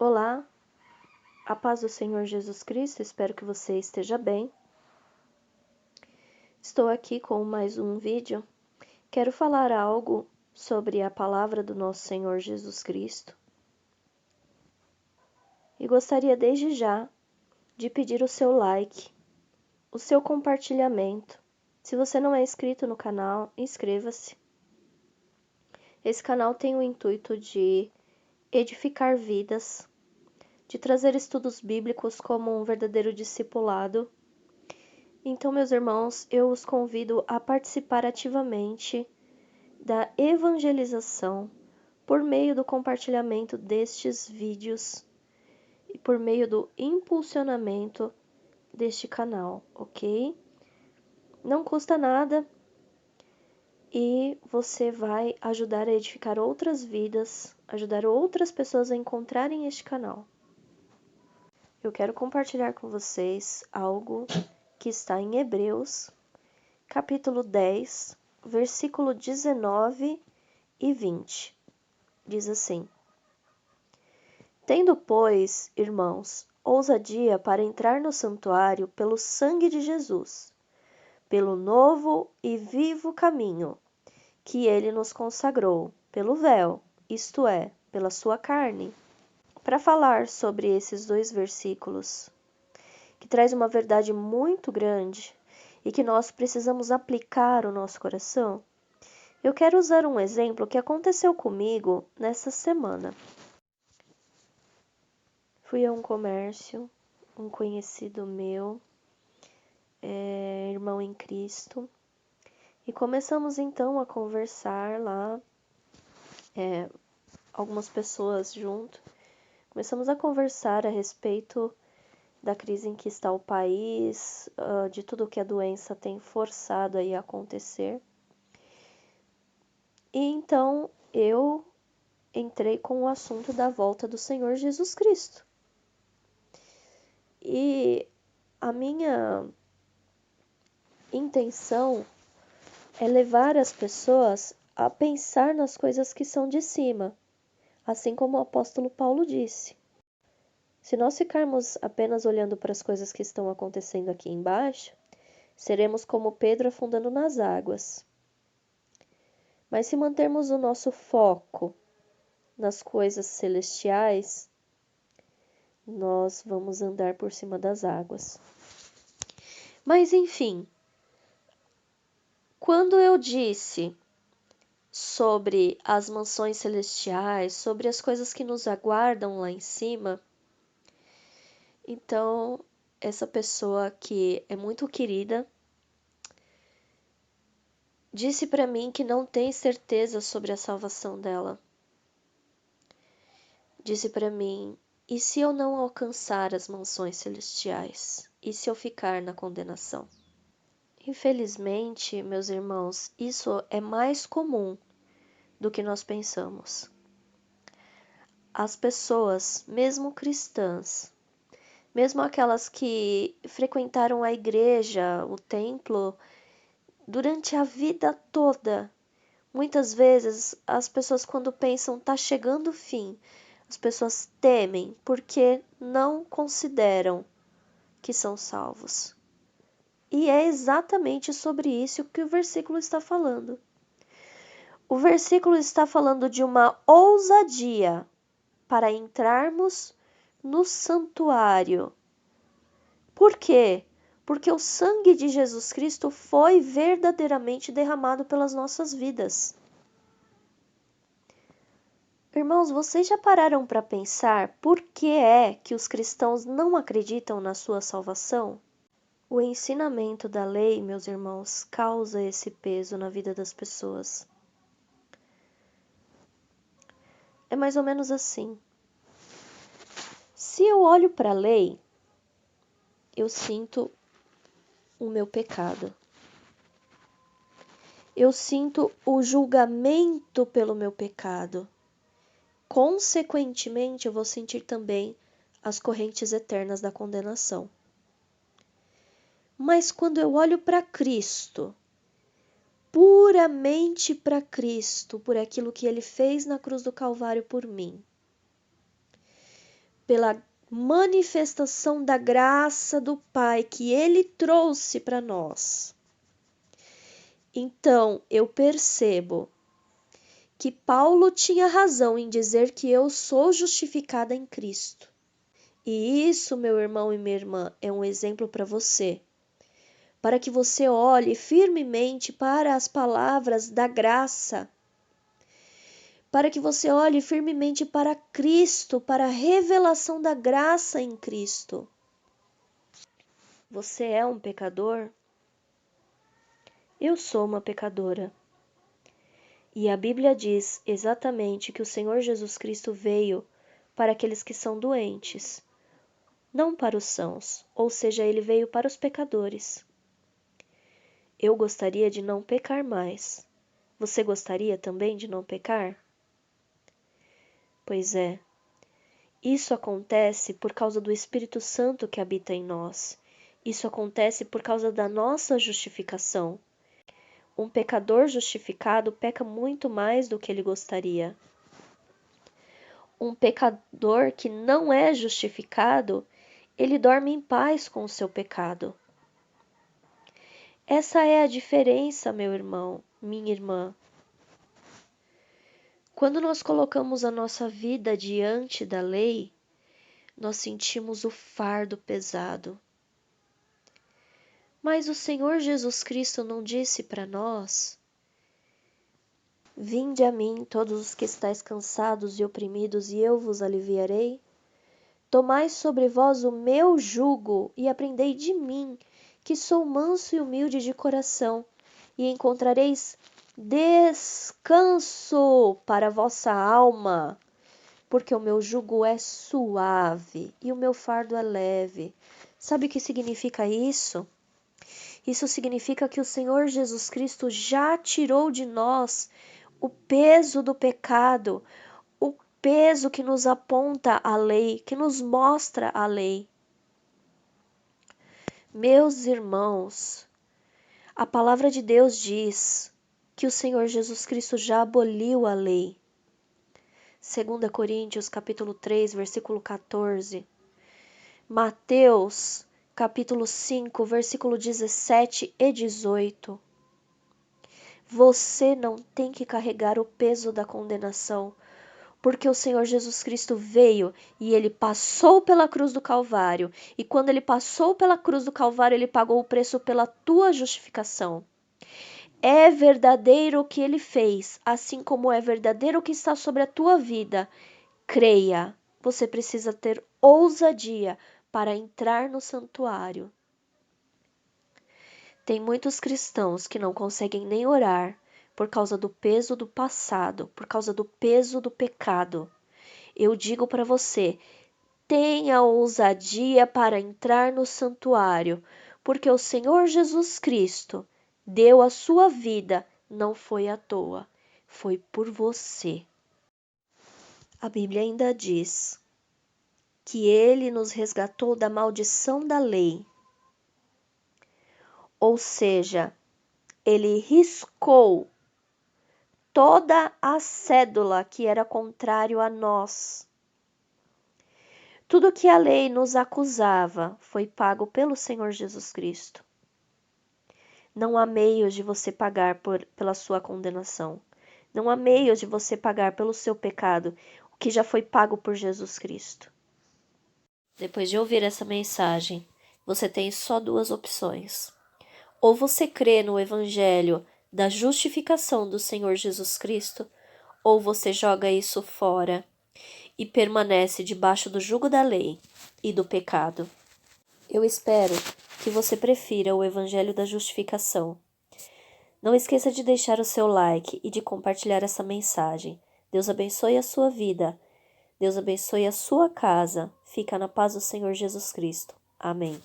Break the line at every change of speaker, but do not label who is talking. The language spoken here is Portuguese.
Olá, a paz do Senhor Jesus Cristo, espero que você esteja bem. Estou aqui com mais um vídeo. Quero falar algo sobre a palavra do nosso Senhor Jesus Cristo. E gostaria desde já de pedir o seu like, o seu compartilhamento. Se você não é inscrito no canal, inscreva-se. Esse canal tem o intuito de edificar vidas, de trazer estudos bíblicos como um verdadeiro discipulado. Então, meus irmãos, eu os convido a participar ativamente da evangelização por meio do compartilhamento destes vídeos e por meio do impulsionamento deste canal, ok? Não custa nada e você vai ajudar a edificar outras vidas, ajudar outras pessoas a encontrarem este canal. Eu quero compartilhar com vocês algo que está em Hebreus, capítulo 10, versículo 19 e 20. Diz assim: Tendo, pois, irmãos, ousadia para entrar no santuário pelo sangue de Jesus, pelo novo e vivo caminho que ele nos consagrou, pelo véu, isto é, pela sua carne. Para falar sobre esses dois versículos, que traz uma verdade muito grande e que nós precisamos aplicar ao nosso coração, eu quero usar um exemplo que aconteceu comigo nessa semana. Fui a um comércio, um conhecido meu, irmão em Cristo, e começamos então a conversar lá, algumas pessoas junto. Começamos a conversar a respeito da crise em que está o país, de tudo que a doença tem forçado aí a acontecer. E então eu entrei com o assunto da volta do Senhor Jesus Cristo. E a minha intenção é levar as pessoas a pensar nas coisas que são de cima, assim como o apóstolo Paulo disse. Se nós ficarmos apenas olhando para as coisas que estão acontecendo aqui embaixo, seremos como Pedro afundando nas águas. Mas se mantermos o nosso foco nas coisas celestiais, nós vamos andar por cima das águas. Mas enfim, quando eu disse sobre as mansões celestiais, sobre as coisas que nos aguardam lá em cima, então essa pessoa que é muito querida disse para mim que não tem certeza sobre a salvação dela. Disse para mim: e se eu não alcançar as mansões celestiais? E se eu ficar na condenação? Infelizmente, meus irmãos, isso é mais comum do que nós pensamos. As pessoas, mesmo cristãs, mesmo aquelas que frequentaram a igreja, o templo, durante a vida toda, muitas vezes as pessoas, quando pensam tá chegando o fim, as pessoas temem porque não consideram que são salvos. E é exatamente sobre isso que o versículo está falando. O versículo está falando de uma ousadia para entrarmos no santuário. Por quê? Porque o sangue de Jesus Cristo foi verdadeiramente derramado pelas nossas vidas. Irmãos, vocês já pararam para pensar por que é que os cristãos não acreditam na sua salvação? O ensinamento da lei, meus irmãos, causa esse peso na vida das pessoas. É mais ou menos assim. Se eu olho para a lei, eu sinto o meu pecado. Eu sinto o julgamento pelo meu pecado. Consequentemente, eu vou sentir também as correntes eternas da condenação. Mas quando eu olho para Cristo, puramente para Cristo, por aquilo que Ele fez na cruz do Calvário por mim, pela manifestação da graça do Pai que Ele trouxe para nós. Então, eu percebo que Paulo tinha razão em dizer que eu sou justificada em Cristo. E isso, meu irmão e minha irmã, é um exemplo para você, para que você olhe firmemente para as palavras da graça, para que você olhe firmemente para Cristo, para a revelação da graça em Cristo. Você é um pecador? Eu sou uma pecadora. E a Bíblia diz exatamente que o Senhor Jesus Cristo veio para aqueles que são doentes, não para os sãos, ou seja, ele veio para os pecadores. Eu gostaria de não pecar mais. Você gostaria também de não pecar? Pois é. Isso acontece por causa do Espírito Santo que habita em nós. Isso acontece por causa da nossa justificação. Um pecador justificado peca muito mais do que ele gostaria. Um pecador que não é justificado, ele dorme em paz com o seu pecado. Essa é a diferença, meu irmão, minha irmã. Quando nós colocamos a nossa vida diante da lei, nós sentimos o fardo pesado. Mas o Senhor Jesus Cristo não disse para nós: Vinde a mim, todos os que estáis cansados e oprimidos, e eu vos aliviarei? Tomai sobre vós o meu jugo e aprendei de mim, que sou manso e humilde de coração, e encontrareis descanso para a vossa alma, porque o meu jugo é suave e o meu fardo é leve. Sabe o que significa isso? Isso significa que o Senhor Jesus Cristo já tirou de nós o peso do pecado, o peso que nos aponta a lei, que nos mostra a lei. Meus irmãos, a palavra de Deus diz que o Senhor Jesus Cristo já aboliu a lei. 2 Coríntios, capítulo 3, versículo 14. Mateus, capítulo 5, versículo 17 e 18. Você não tem que carregar o peso da condenação, porque o Senhor Jesus Cristo veio e ele passou pela cruz do Calvário. E quando ele passou pela cruz do Calvário, ele pagou o preço pela tua justificação. É verdadeiro o que ele fez, assim como é verdadeiro o que está sobre a tua vida. Creia, você precisa ter ousadia para entrar no santuário. Tem muitos cristãos que não conseguem nem orar por causa do peso do passado, por causa do peso do pecado. Eu digo para você, tenha ousadia para entrar no santuário, porque o Senhor Jesus Cristo deu a sua vida, não foi à toa, foi por você. A Bíblia ainda diz que ele nos resgatou da maldição da lei. Ou seja, ele riscou toda a cédula que era contrário a nós. Tudo que a lei nos acusava foi pago pelo Senhor Jesus Cristo. Não há meios de você pagar pela sua condenação. Não há meios de você pagar pelo seu pecado, o que já foi pago por Jesus Cristo. Depois de ouvir essa mensagem, você tem só duas opções. Ou você crê no Evangelho da justificação do Senhor Jesus Cristo, ou você joga isso fora e permanece debaixo do jugo da lei e do pecado. Eu espero que você prefira o Evangelho da justificação. Não esqueça de deixar o seu like e de compartilhar essa mensagem. Deus abençoe a sua vida. Deus abençoe a sua casa. Fica na paz do Senhor Jesus Cristo. Amém.